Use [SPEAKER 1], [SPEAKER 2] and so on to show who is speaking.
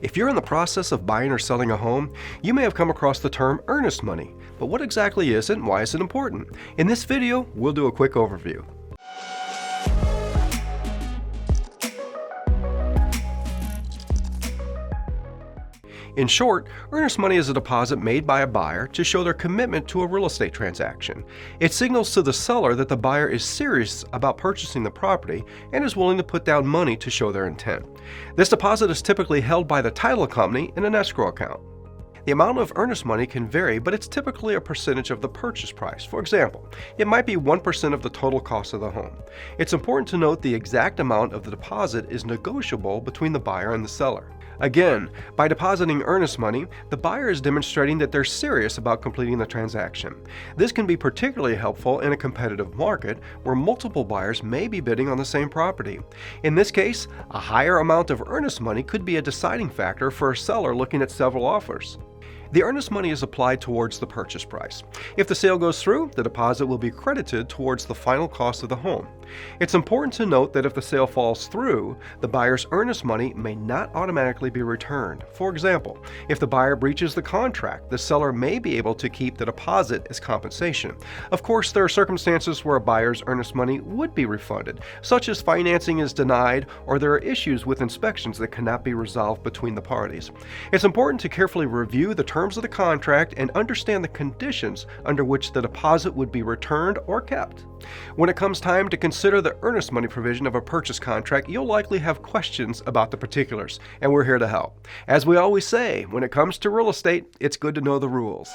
[SPEAKER 1] If you're in the process of buying or selling a home, you may have come across the term earnest money. But what exactly is it and why is it important? In this video, we'll do a quick overview. In short, earnest money is a deposit made by a buyer to show their commitment to a real estate transaction. It signals to the seller that the buyer is serious about purchasing the property and is willing to put down money to show their intent. This deposit is typically held by the title company in an escrow account. The amount of earnest money can vary, but it's typically a percentage of the purchase price. For example, it might be 1% of the total cost of the home. It's important to note the exact amount of the deposit is negotiable between the buyer and the seller. Again, by depositing earnest money, the buyer is demonstrating that they're serious about completing the transaction. This can be particularly helpful in a competitive market where multiple buyers may be bidding on the same property. In this case, a higher amount of earnest money could be a deciding factor for a seller looking at several offers. The earnest money is applied towards the purchase price. If the sale goes through, the deposit will be credited towards the final cost of the home. It's important to note that if the sale falls through, the buyer's earnest money may not automatically be returned. For example, if the buyer breaches the contract, the seller may be able to keep the deposit as compensation. Of course, there are circumstances where a buyer's earnest money would be refunded, such as financing is denied or there are issues with inspections that cannot be resolved between the parties. It's important to carefully review the terms of the contract and understand the conditions under which the deposit would be returned or kept. When it comes time to consider the earnest money provision of a purchase contract, you'll likely have questions about the particulars, and we're here to help. As we always say, when it comes to real estate, it's good to know the rules.